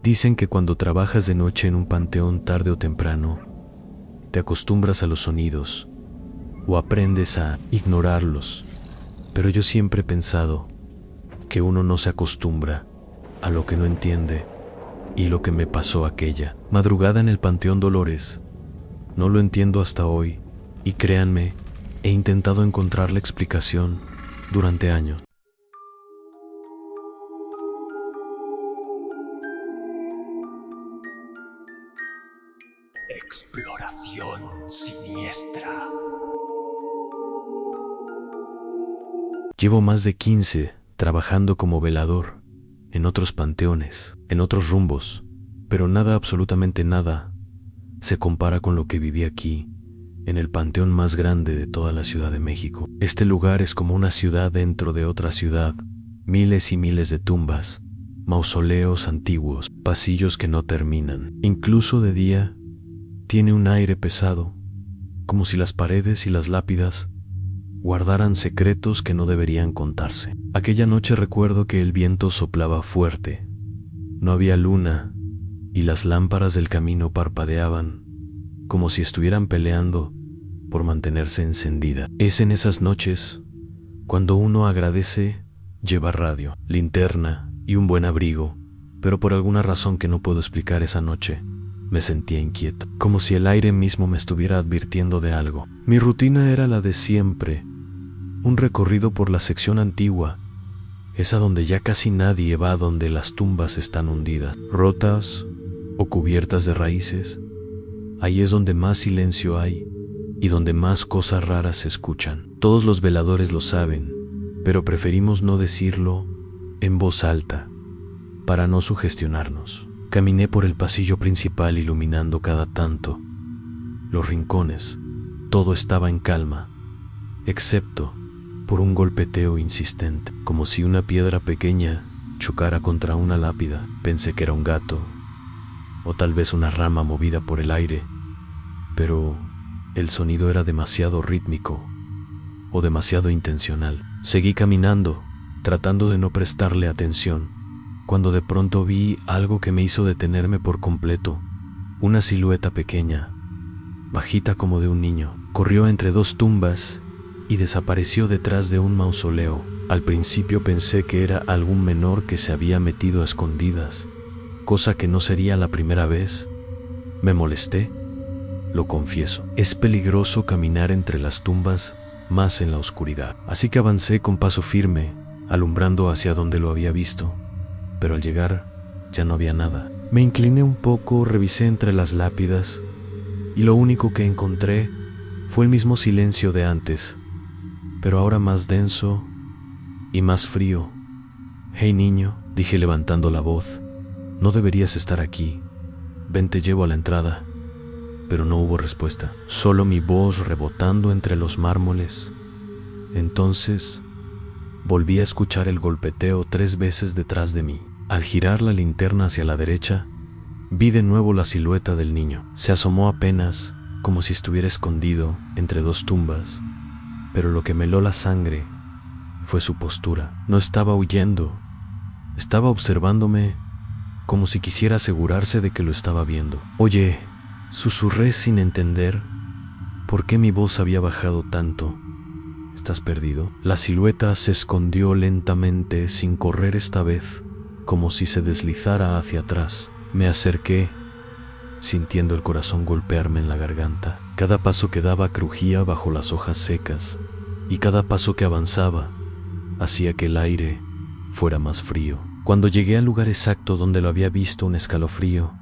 Dicen que cuando trabajas de noche en un panteón tarde o temprano, te acostumbras a los sonidos o aprendes a ignorarlos, pero yo siempre he pensado que uno no se acostumbra a lo que no entiende, y lo que me pasó aquella madrugada en el Panteón Dolores no lo entiendo hasta hoy, y créanme, he intentado encontrar la explicación durante años. Exploración siniestra. Llevo más de 15 trabajando como velador en otros panteones, en otros rumbos, pero nada, absolutamente nada, se compara con lo que viví aquí, en el panteón más grande de toda la Ciudad de México. Este lugar es como una ciudad dentro de otra ciudad, miles y miles de tumbas, mausoleos antiguos, pasillos que no terminan. Incluso de día, tiene un aire pesado, como si las paredes y las lápidas guardaran secretos que no deberían contarse. Aquella noche recuerdo que el viento soplaba fuerte, no había luna, y las lámparas del camino parpadeaban, como si estuvieran peleando por mantenerse encendida. Es en esas noches cuando uno agradece llevar radio, linterna y un buen abrigo, pero por alguna razón que no puedo explicar esa noche, me sentía inquieto, como si el aire mismo me estuviera advirtiendo de algo. Mi rutina era la de siempre, un recorrido por la sección antigua, esa donde ya casi nadie va, donde las tumbas están hundidas, rotas o cubiertas de raíces. Ahí es donde más silencio hay y donde más cosas raras se escuchan. Todos los veladores lo saben, pero preferimos no decirlo en voz alta para no sugestionarnos. Caminé por el pasillo principal iluminando cada tanto los rincones. Todo estaba en calma, excepto por un golpeteo insistente, como si una piedra pequeña chocara contra una lápida. Pensé que era un gato, o tal vez una rama movida por el aire, pero el sonido era demasiado rítmico o demasiado intencional. Seguí caminando, tratando de no prestarle atención, cuando de pronto vi algo que me hizo detenerme por completo. Una silueta pequeña, bajita como de un niño, corrió entre dos tumbas y desapareció detrás de un mausoleo. Al principio pensé que era algún menor que se había metido a escondidas, cosa que no sería la primera vez. Me molesté, lo confieso. Es peligroso caminar entre las tumbas, más en la oscuridad. Así que avancé con paso firme, alumbrando hacia donde lo había visto, pero al llegar ya no había nada. Me incliné un poco, revisé entre las lápidas, y lo único que encontré fue el mismo silencio de antes, pero ahora más denso y más frío. «Hey niño», dije levantando la voz, «no deberías estar aquí. Ven, te llevo a la entrada». Pero no hubo respuesta, solo mi voz rebotando entre los mármoles. Entonces volví a escuchar el golpeteo 3 veces detrás de mí. Al girar la linterna hacia la derecha, vi de nuevo la silueta del niño. Se asomó apenas, como si estuviera escondido entre 2 tumbas, pero lo que me heló la sangre fue su postura. No estaba huyendo, estaba observándome como si quisiera asegurarse de que lo estaba viendo. «Oye», susurré sin entender por qué mi voz había bajado tanto. «¿Estás perdido?». La silueta se escondió lentamente, sin correr esta vez, como si se deslizara hacia atrás. Me acerqué, sintiendo el corazón golpearme en la garganta. Cada paso que daba crujía bajo las hojas secas, y cada paso que avanzaba hacía que el aire fuera más frío. Cuando llegué al lugar exacto donde lo había visto, un escalofrío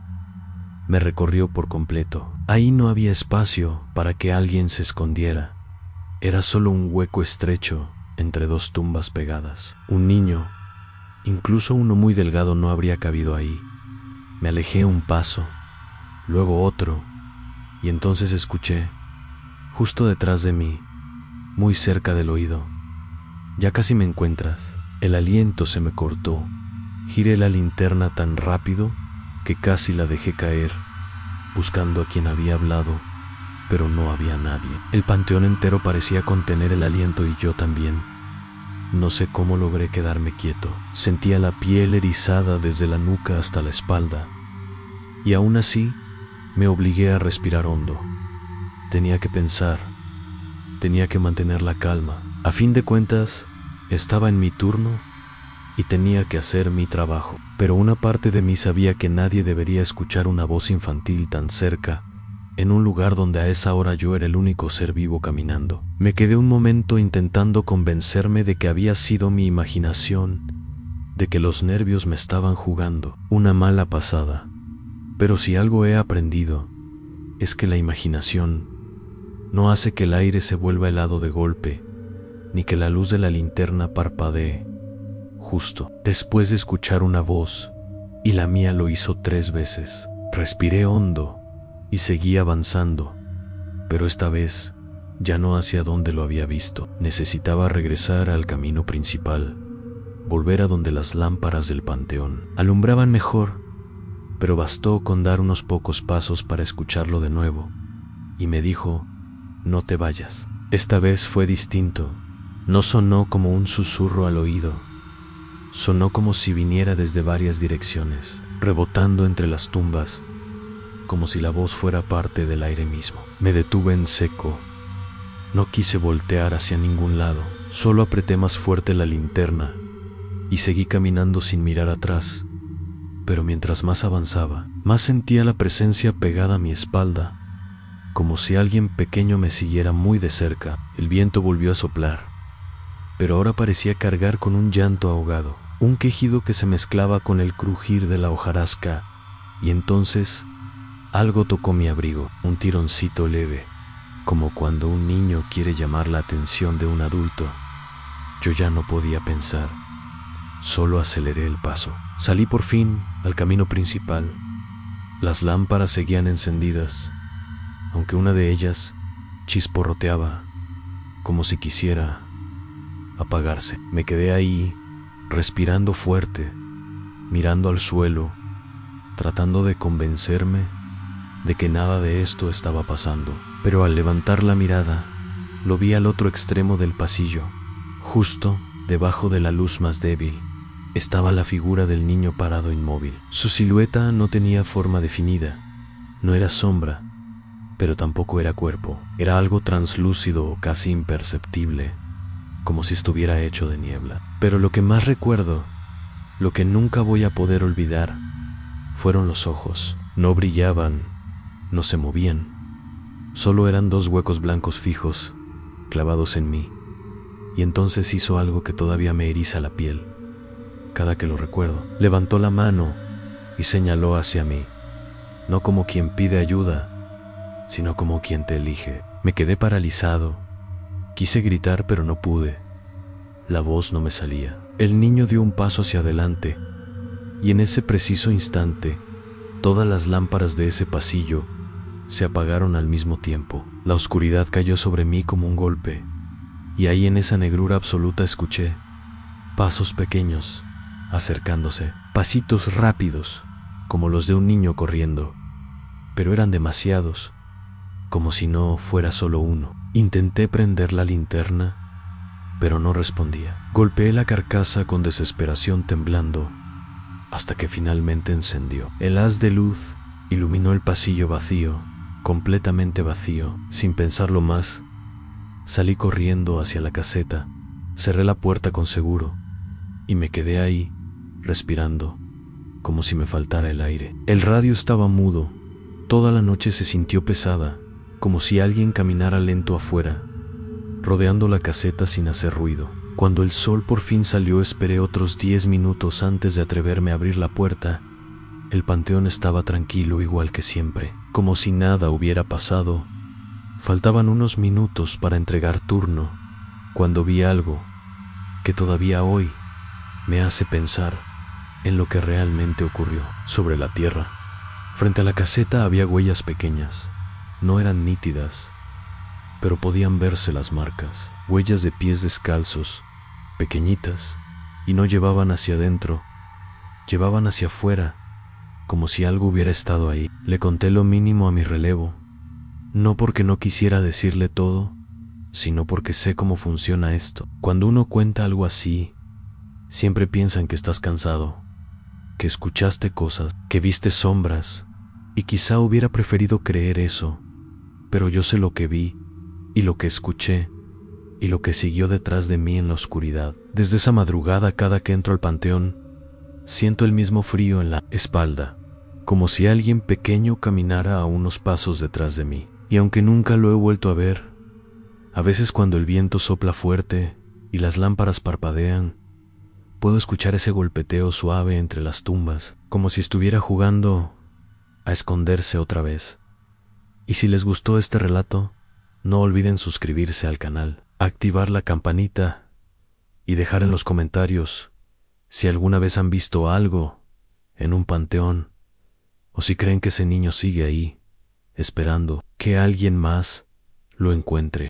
me recorrió por completo. Ahí no había espacio para que alguien se escondiera. Era solo un hueco estrecho entre 2 tumbas pegadas. Un niño, incluso uno muy delgado, no habría cabido ahí. Me alejé un paso, luego otro, y entonces escuché, justo detrás de mí, muy cerca del oído: «Ya casi me encuentras». El aliento se me cortó. Giré la linterna tan rápido que casi la dejé caer, buscando a quien había hablado, pero no había nadie. El panteón entero parecía contener el aliento, y yo también. No sé cómo logré quedarme quieto. Sentía la piel erizada desde la nuca hasta la espalda, Y aún así, me obligué a respirar hondo. Tenía que pensar, tenía que mantener la calma. A fin de cuentas, estaba en mi turno y tenía que hacer mi trabajo. Pero una parte de mí sabía que nadie debería escuchar una voz infantil tan cerca, en un lugar donde a esa hora yo era el único ser vivo caminando. Me quedé un momento intentando convencerme de que había sido mi imaginación, de que los nervios me estaban jugando una mala pasada. Pero si algo he aprendido, es que la imaginación no hace que el aire se vuelva helado de golpe, ni que la luz de la linterna parpadee. Justo después de escuchar una voz, y la mía lo hizo 3 veces, respiré hondo y seguí avanzando, pero esta vez ya no hacia donde lo había visto. Necesitaba regresar al camino principal, volver a donde las lámparas del panteón alumbraban mejor, pero bastó con dar unos pocos pasos para escucharlo de nuevo, y me dijo: no te vayas. Esta vez fue distinto, no sonó como un susurro al oído, sonó como si viniera desde varias direcciones, rebotando entre las tumbas, como si la voz fuera parte del aire mismo. Me detuve en seco. No quise voltear hacia ningún lado, solo apreté más fuerte la linterna y seguí caminando sin mirar atrás. Pero mientras más avanzaba, más sentía la presencia pegada a mi espalda, como si alguien pequeño me siguiera muy de cerca. El viento volvió a soplar, pero ahora parecía cargar con un llanto ahogado, un quejido que se mezclaba con el crujir de la hojarasca, y entonces algo tocó mi abrigo, un tironcito leve, como cuando un niño quiere llamar la atención de un adulto. Yo ya no podía pensar, solo aceleré el paso. Salí por fin al camino principal. Las lámparas seguían encendidas, aunque una de ellas chisporroteaba, como si quisiera apagarse. Me quedé ahí, respirando fuerte, mirando al suelo, tratando de convencerme de que nada de esto estaba pasando. Pero al levantar la mirada, lo vi al otro extremo del pasillo. Justo debajo de la luz más débil, estaba la figura del niño parado inmóvil. Su silueta no tenía forma definida, no era sombra, pero tampoco era cuerpo. Era algo translúcido o casi imperceptible, como si estuviera hecho de niebla. Pero lo que más recuerdo, lo que nunca voy a poder olvidar, fueron los ojos. No brillaban, no se movían, solo eran 2 huecos blancos fijos, clavados en mí. Y entonces hizo algo que todavía me eriza la piel cada que lo recuerdo. Levantó la mano y señaló hacia mí, no como quien pide ayuda, sino como quien te elige. Me quedé paralizado. Quise gritar, pero no pude. La voz no me salía. El niño dio un paso hacia adelante, y en ese preciso instante, todas las lámparas de ese pasillo se apagaron al mismo tiempo. La oscuridad cayó sobre mí como un golpe, y ahí en esa negrura absoluta escuché pasos pequeños acercándose, pasitos rápidos, como los de un niño corriendo, pero eran demasiados, como si no fuera solo uno. Intenté prender la linterna, pero no respondía. Golpeé la carcasa con desesperación, temblando, hasta que finalmente encendió. El haz de luz iluminó el pasillo vacío, completamente vacío. Sin pensarlo más, salí corriendo hacia la caseta, cerré la puerta con seguro y me quedé ahí, respirando, como si me faltara el aire. El radio estaba mudo. Toda la noche se sintió pesada, como si alguien caminara lento afuera, rodeando la caseta sin hacer ruido. Cuando el sol por fin salió, esperé otros 10 minutos antes de atreverme a abrir la puerta. El panteón estaba tranquilo, igual que siempre, como si nada hubiera pasado. Faltaban unos minutos para entregar turno, cuando vi algo que todavía hoy me hace pensar en lo que realmente ocurrió. Sobre la tierra, frente a la caseta, había huellas pequeñas. No eran nítidas, pero podían verse las marcas. Huellas de pies descalzos, pequeñitas, y no llevaban hacia adentro, llevaban hacia afuera, como si algo hubiera estado ahí. Le conté lo mínimo a mi relevo, no porque no quisiera decirle todo, sino porque sé cómo funciona esto. Cuando uno cuenta algo así, siempre piensan que estás cansado, que escuchaste cosas, que viste sombras, Y quizá hubiera preferido creer eso, pero yo sé lo que vi, y lo que escuché, y lo que siguió detrás de mí en la oscuridad. Desde esa madrugada, cada que entro al panteón, siento el mismo frío en la espalda, como si alguien pequeño caminara a unos pasos detrás de mí. Y aunque nunca lo he vuelto a ver, a veces cuando el viento sopla fuerte y las lámparas parpadean, puedo escuchar ese golpeteo suave entre las tumbas, como si estuviera jugando a esconderse otra vez. Y si les gustó este relato, no olviden suscribirse al canal, activar la campanita y dejar en los comentarios si alguna vez han visto algo en un panteón o si creen que ese niño sigue ahí, esperando que alguien más lo encuentre.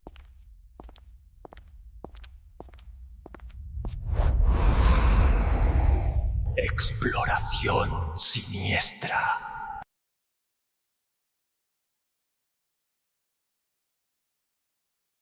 Exploración siniestra.